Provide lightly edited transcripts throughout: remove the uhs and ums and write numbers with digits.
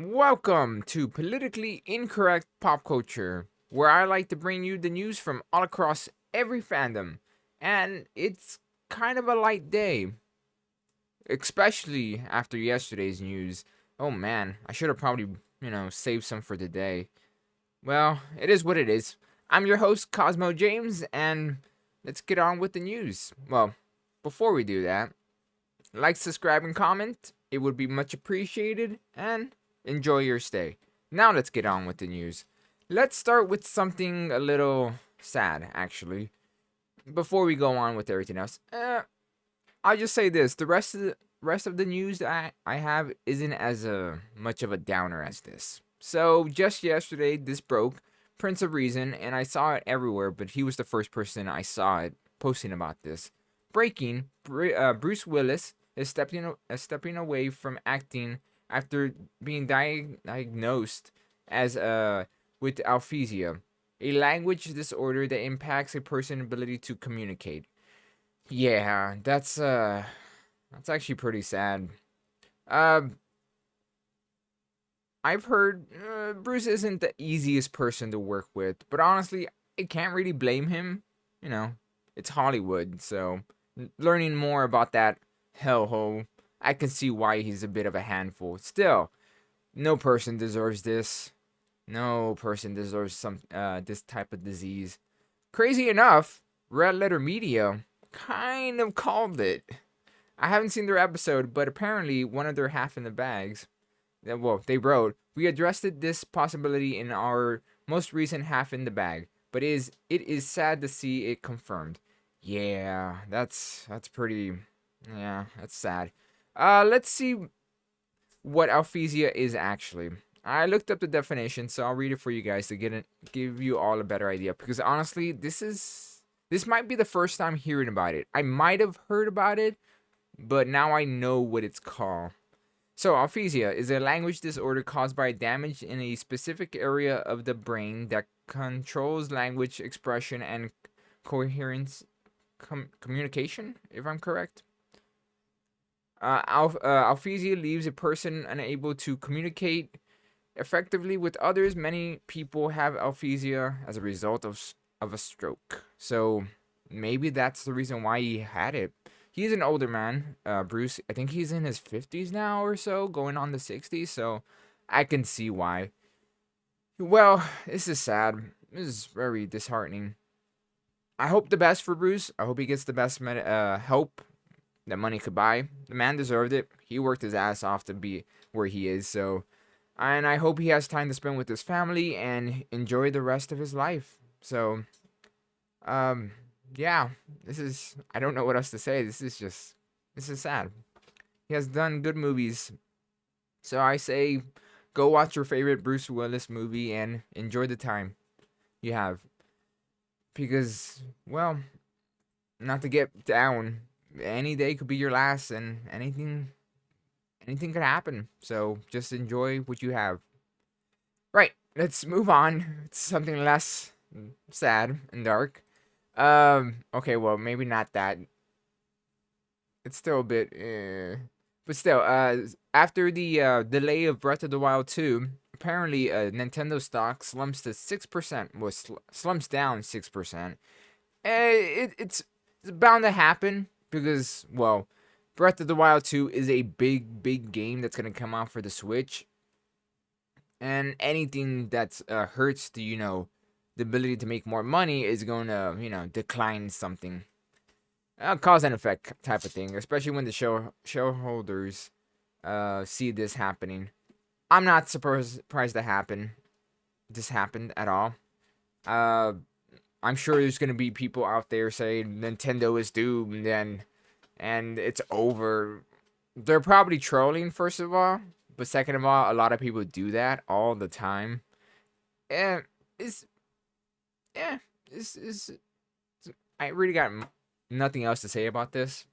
Welcome to Politically Incorrect Pop Culture, where I like to bring you the news from all across every fandom. And it's kind of a light day, especially after yesterday's news. Oh man, I should have probably, saved some for today. Well, it is what it is. I'm your host, Cosmo James, and let's get on with the news. Well, before we do that, like, subscribe, and comment. It would be much appreciated, and enjoy your stay. Now let's get on with the news. Let's start with something a little sad, actually. Before we go on with everything else, I'll just say this: the rest of the news that I have isn't as much of a downer as this. So just yesterday, this broke. Prince of Reason, and I saw it everywhere, but he was the first person I saw it posting about this. Breaking: Bruce Willis is stepping away from acting after being diagnosed as with aphasia, a language disorder that impacts a person's ability to communicate. Yeah, that's actually pretty sad. Uh, I've heard Bruce isn't the easiest person to work with, but honestly, I can't really blame him. You know, it's Hollywood, so learning more about that hellhole, I can see why he's a bit of a handful. Still, no person deserves this. No person deserves this type of disease. Crazy enough, Red Letter Media kind of called it. I haven't seen their episode, but apparently one of their half in the bags, well, they wrote, "We addressed this possibility in our most recent half in the bag, but it is sad to see it confirmed." Yeah, that's pretty. Yeah, that's sad. Let's see what aphasia is actually. I looked up the definition, so I'll read it for you guys to give you all a better idea. Because honestly, this might be the first time hearing about it. I might have heard about it, but now I know what it's called. So, aphasia is a language disorder caused by damage in a specific area of the brain that controls language expression and coherence communication, if I'm correct. Aphasia leaves a person unable to communicate effectively with others. Many people have aphasia as a result of a stroke. So maybe that's the reason why he had it. He's an older man, Bruce. I think he's in his 50s now or so, going on the 60s. So I can see why. Well, this is sad. This is very disheartening. I hope the best for Bruce. I hope he gets the best help that money could buy. The man deserved it. He worked his ass off to be where he is. So, and I hope he has time to spend with his family and enjoy the rest of his life. So, um, yeah, this is. I don't know what else to say. This is sad. He has done good movies. So I say, go watch your favorite Bruce Willis movie and enjoy the time you have. Because, well, not to get down, any day could be your last, and anything could happen. So just enjoy what you have. Right, let's move on. It's something less sad and dark. Okay, well, maybe not that. It's still a bit, but still, after the delay of Breath of the Wild 2, apparently, Nintendo stock slumps to 6%. Well, slumps down 6%. It's bound to happen because, well, Breath of the Wild 2 is a big game that's gonna come out for the Switch, and anything that hurts the ability to make more money is going to decline something. Cause and effect type of thing, especially when the shareholders see this happening. I'm not surprised to happen. This happened at all. Uh, I'm sure there's gonna be people out there saying Nintendo is doomed and it's over. They're probably trolling, first of all, but second of all, a lot of people do that all the time. And it's yeah, it's I really got nothing else to say about this.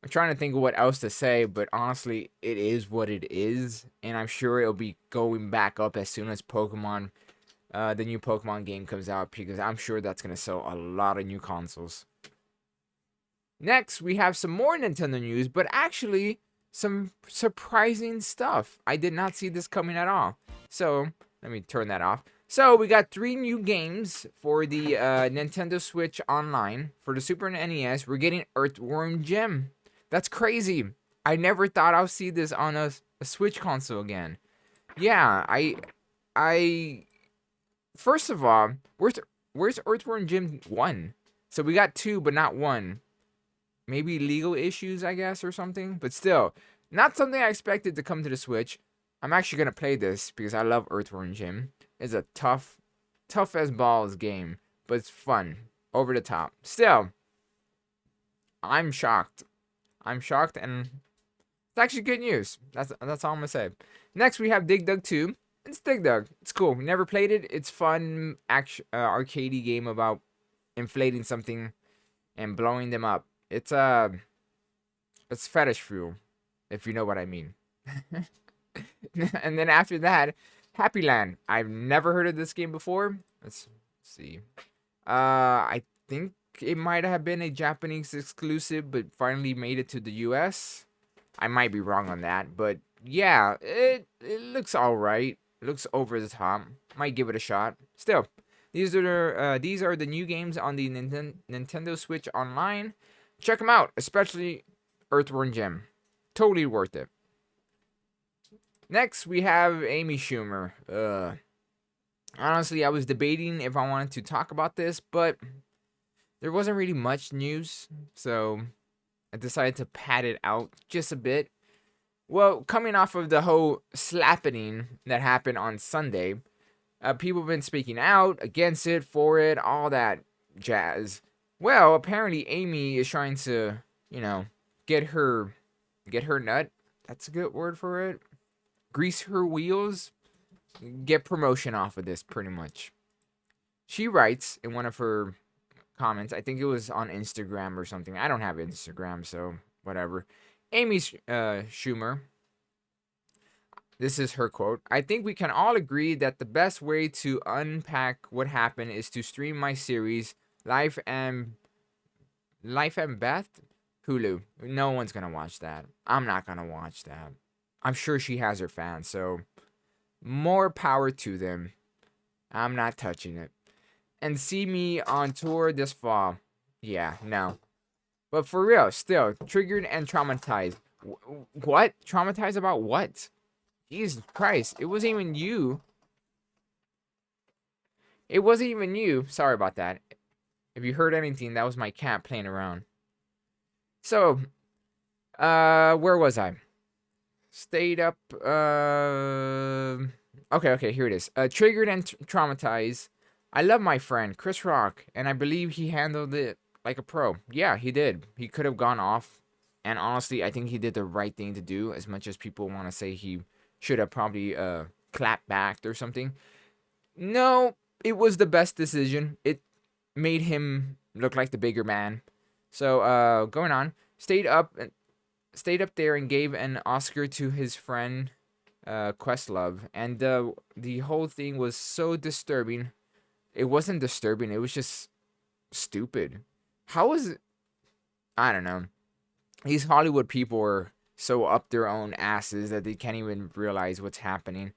I'm trying to think of what else to say, but honestly, it is what it is, and I'm sure it'll be going back up as soon as the new Pokemon game comes out, because I'm sure that's gonna sell a lot of new consoles. Next, we have some more Nintendo news, but actually, some surprising stuff. I did not see this coming at all. So let me turn that off. So we got 3 new games for the Nintendo Switch Online. For the Super NES, we're getting Earthworm Jim. That's crazy. I never thought I'll see this on a Switch console again. Yeah, I first of all, where's Earthworm Jim 1? So we got 2 but not 1. Maybe legal issues, I guess, or something. But still, not something I expected to come to the Switch. I'm actually gonna play this because I love Earthworm Jim. It's a tough as balls game, but it's fun, over the top. Still, I'm shocked. I'm shocked, and it's actually good news. That's all I'm gonna say. Next, we have Dig Dug 2. It's Dig Dug. It's cool. Never played it. It's fun, arcadey game about inflating something and blowing them up. It's fetish fuel, if you know what I mean. And then after that, Happy Land. I've never heard of this game before. Let's see. I think it might have been a Japanese exclusive, but finally made it to the US. I might be wrong on that, but yeah, it looks alright. It looks over the top. Might give it a shot. Still, these are the new games on the Nintendo Switch Online. Check them out, especially Earthworm Jim. Totally worth it. Next, we have Amy Schumer. Honestly, I was debating if I wanted to talk about this, but there wasn't really much news, so I decided to pad it out just a bit. Well, coming off of the whole slappening that happened on Sunday, people have been speaking out against it, for it, all that jazz. Well, apparently Amy is trying to, get her nut. That's a good word for it. Grease her wheels. Get promotion off of this, pretty much. She writes in one of her comments, I think it was on Instagram or something. I don't have Instagram, so whatever. Amy Schumer. This is her quote. I think we can all agree that the best way to unpack what happened is to stream my series, Life and Beth, Hulu. No one's gonna watch that. I'm not gonna watch that. I'm sure she has her fans, so more power to them. I'm not touching it. And see me on tour this fall. Yeah, no. But for real, still, triggered and traumatized. What? Traumatized about what? Jesus Christ, it wasn't even you. It wasn't even you. Sorry about that. If you heard anything, that was my cat playing around. So, where was I? Stayed up, okay, here it is. Triggered and traumatized. I love my friend, Chris Rock, and I believe he handled it like a pro. Yeah, he did. He could have gone off, and honestly, I think he did the right thing to do, as much as people want to say he should have probably, clapped back or something. No, it was the best decision. It made him look like the bigger man. So, going on, stayed up there and gave an Oscar to his friend, Questlove, and the whole thing was so disturbing. It wasn't disturbing, it was just stupid. How was it? I don't know. These Hollywood people are so up their own asses that they can't even realize what's happening.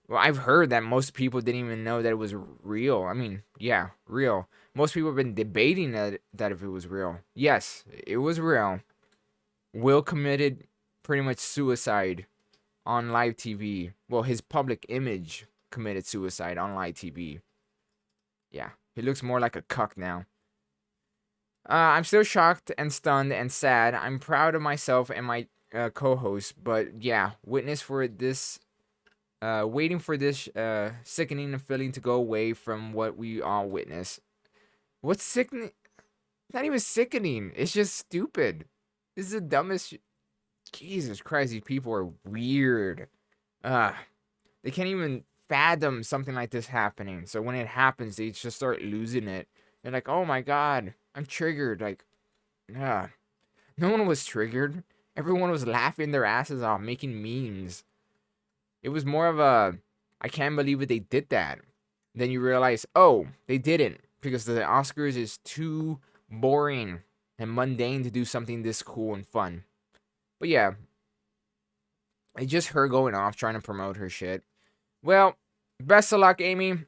Well, I've heard that most people didn't even know that it was real. I mean, yeah, real. Most people have been debating that if it was real. Yes, it was real. Will committed pretty much suicide on live TV. Well, his public image committed suicide on live TV. Yeah, he looks more like a cuck now. I'm still shocked and stunned and sad. I'm proud of myself and my co-host, but yeah, waiting for this sickening feeling to go away from what we all witness. What's sickening? Not even sickening. It's just stupid. This is the dumbest. Jesus Christ, these people are weird. They can't even fathom something like this happening. So when it happens, they just start losing it. They're like, "Oh my God, I'm triggered." Like, no one was triggered. Everyone was laughing their asses off, making memes. It was more of a, I can't believe it, they did that. Then you realize, oh, they didn't, because the Oscars is too boring and mundane to do something this cool and fun. But yeah, It's just her going off trying to promote her shit. Well, best of luck, Amy.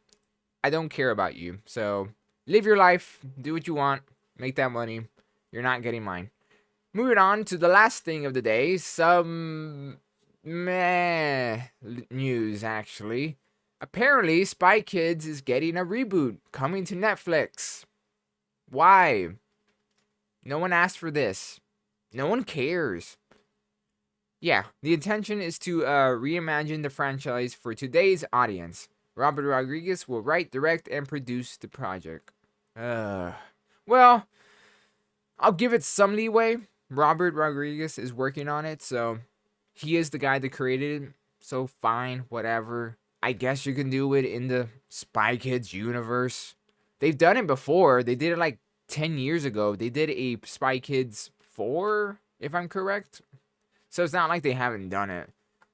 I don't care about you. So live your life, do what you want, make that money. You're not getting mine. Moving on to the last thing of the day, some meh news actually. Apparently, Spy Kids is getting a reboot coming to Netflix. Why? No one asked for this. No one cares. Yeah, the intention is to reimagine the franchise for today's audience. Robert Rodriguez will write, direct, and produce the project. Well, I'll give it some leeway. Robert Rodriguez is working on it, so he is the guy that created it. So fine, whatever. I guess you can do it in the Spy Kids universe. They've done it before. They did it like 10 years ago. They did a Spy Kids 4, if I'm correct. So it's not like they haven't done it.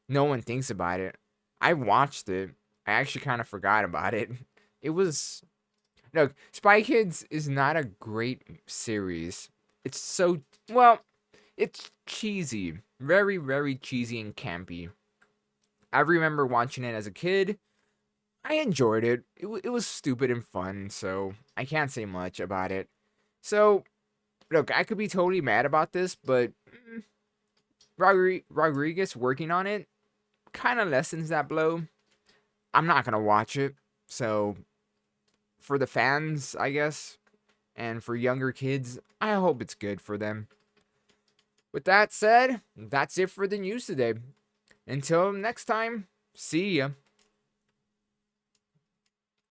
No one thinks about it. I watched it. I actually kind of forgot about it. It was... Look, Spy Kids is not a great series. It's so... Well, it's cheesy. Very, very cheesy and campy. I remember watching it as a kid. I enjoyed it. It was stupid and fun, so I can't say much about it. So, look, I could be totally mad about this, but Rodriguez working on it kind of lessens that blow. I'm not going to watch it, so for the fans, I guess, and for younger kids, I hope it's good for them. With that said, that's it for the news today. Until next time, see ya.